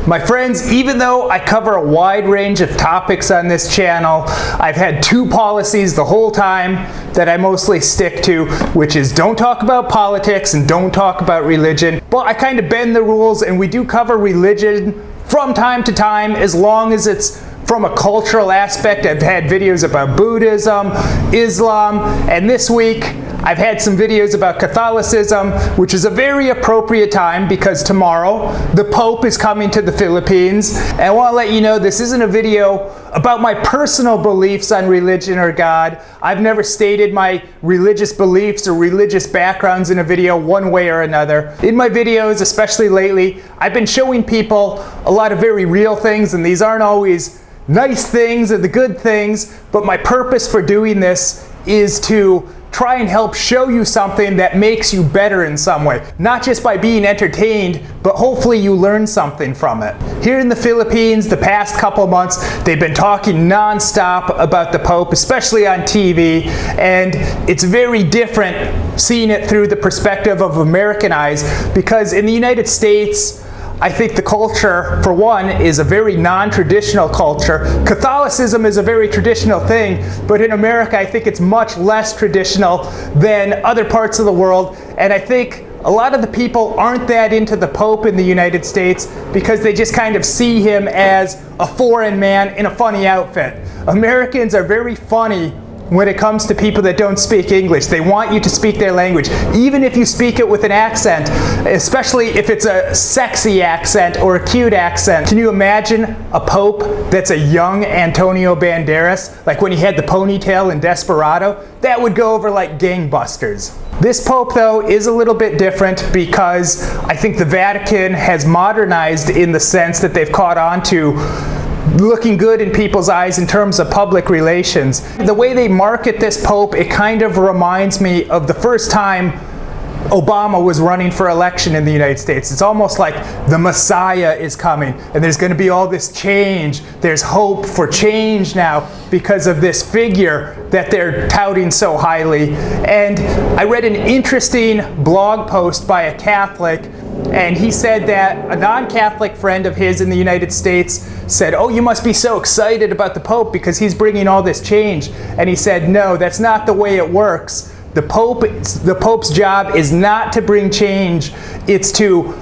My friends, even though I cover a wide range of topics on this channel, I've had two policies the whole time that I mostly stick to, which is don't talk about politics and don't talk about religion. But I kind of bend the rules, and we do cover religion from time to time as long as it's from a cultural aspect. I've had videos about Buddhism, Islam, and this week I've had some videos about Catholicism, which is a very appropriate time because tomorrow the Pope is coming to the Philippines. And I want to let you know this isn't a video about my personal beliefs on religion or God. I've never stated my religious beliefs or religious backgrounds in a video one way or another. In my videos, especially lately, I've been showing people a lot of very real things, and these aren't always nice things or the good things, but my purpose for doing this is to try and help show you something that makes you better in some way. Not just by being entertained, but hopefully you learn something from it. Here in the Philippines, the past couple months, they've been talking non-stop about the Pope, especially on TV, and it's very different seeing it through the perspective of American eyes, because in the United States, I think the culture, for one, is a very non-traditional culture. Catholicism is a very traditional thing, but in America, I think it's much less traditional than other parts of the world. And I think a lot of the people aren't that into the Pope in the United States because they just kind of see him as a foreign man in a funny outfit. Americans are very funny when it comes to people that don't speak English. They want you to speak their language, even if you speak it with an accent, especially if it's a sexy accent or a cute accent. Can you imagine a Pope that's a young Antonio Banderas, like when he had the ponytail in Desperado? That would go over like gangbusters. This Pope, though, is a little bit different because I think the Vatican has modernized in the sense that they've caught on to looking good in people's eyes in terms of public relations. The way they market this Pope, it kind of reminds me of the first time Obama was running for election in the United States. It's almost like the Messiah is coming and there's going to be all this change. There's hope for change now because of this figure that they're touting so highly. And I read an interesting blog post by a Catholic, and he said that a non-Catholic friend of his in the United States said, "Oh, you must be so excited about the Pope because he's bringing all this change." And he said, "No, that's not the way it works. The Pope's job is not to bring change. It's to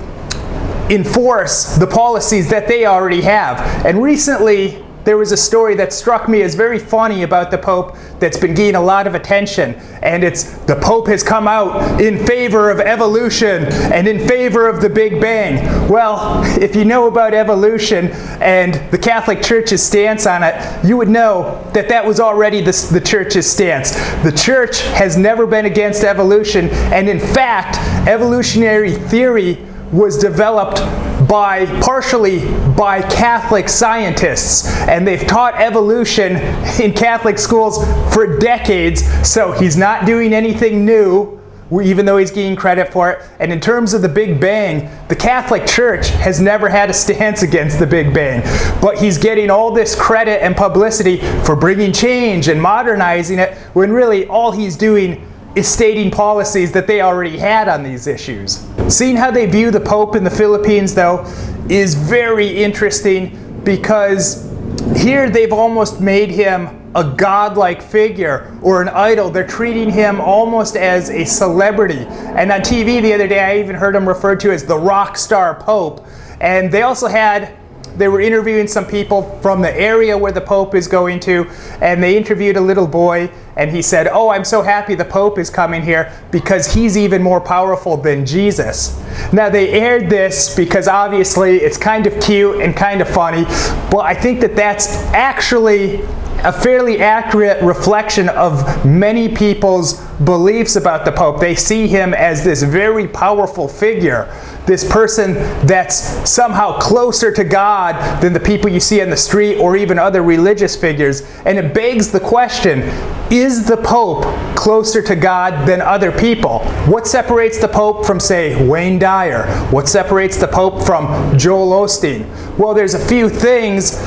enforce the policies that they already have." And recently, there was a story that struck me as very funny about the Pope that's been gaining a lot of attention. And it's the Pope has come out in favor of evolution and in favor of the Big Bang. Well, if you know about evolution and the Catholic Church's stance on it, you would know that that was already the Church's stance. The Church has never been against evolution, and in fact, evolutionary theory was developed partially by Catholic scientists, and they've taught evolution in Catholic schools for decades, so he's not doing anything new, even though he's getting credit for it. And in terms of the Big Bang, the Catholic Church has never had a stance against the Big Bang, but he's getting all this credit and publicity for bringing change and modernizing it, when really all he's doing is stating policies that they already had on these issues. Seeing how they view the Pope in the Philippines, though, is very interesting because here they've almost made him a godlike figure or an idol. They're treating him almost as a celebrity. And on TV the other day, I even heard him referred to as the rock star Pope. And they were interviewing some people from the area where the Pope is going to, and they interviewed a little boy, and he said, "Oh, I'm so happy the Pope is coming here because he's even more powerful than Jesus." Now, they aired this because obviously it's kind of cute and kind of funny, but I think that that's actually a fairly accurate reflection of many people's beliefs about the Pope. They see him as this very powerful figure, this person that's somehow closer to God than the people you see on the street or even other religious figures. And it begs the question, is the Pope closer to God than other people? What separates the Pope from, say, Wayne Dyer? What separates the Pope from Joel Osteen? Well, there's a few things.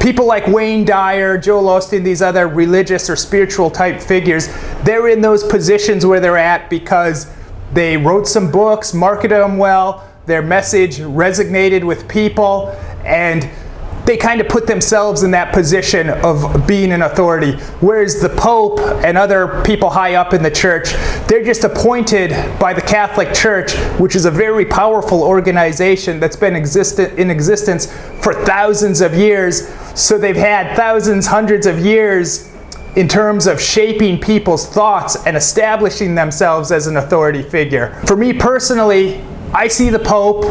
People like Wayne Dyer, Joel Osteen, these other religious or spiritual type figures, they're in those positions where they're at because they wrote some books, marketed them well, their message resonated with people, and they kind of put themselves in that position of being an authority. Whereas the Pope and other people high up in the church, they're just appointed by the Catholic Church, which is a very powerful organization that's been in existence for thousands of years. So they've had thousands, hundreds of years in terms of shaping people's thoughts and establishing themselves as an authority figure. For me personally, I see the Pope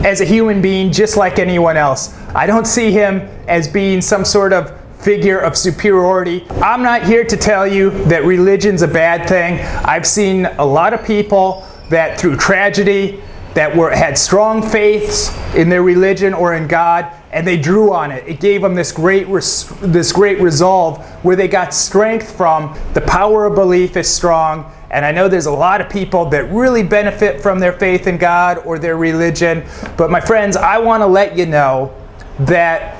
as a human being just like anyone else. I don't see him as being some sort of figure of superiority. I'm not here to tell you that religion's a bad thing. I've seen a lot of people that through tragedy that had strong faiths in their religion or in God, and they drew on it. It gave them this great resolve where they got strength from. The power of belief is strong. And I know there's a lot of people that really benefit from their faith in God or their religion. But my friends, I want to let you know that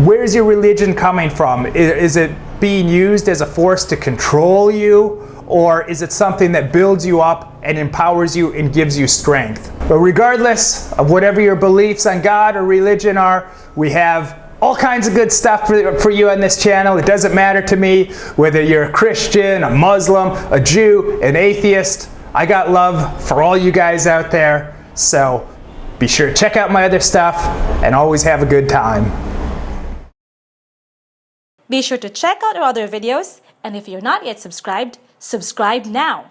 where's your religion coming from? Is it being used as a force to control you? Or is it something that builds you up and empowers you and gives you strength? But regardless of whatever your beliefs on God or religion are, we have all kinds of good stuff for you on this channel. It doesn't matter to me whether you're a Christian, a Muslim, a Jew, an atheist. I got love for all you guys out there. So be sure to check out my other stuff and always have a good time. Be sure to check out our other videos, and if you're not yet subscribed, subscribe now.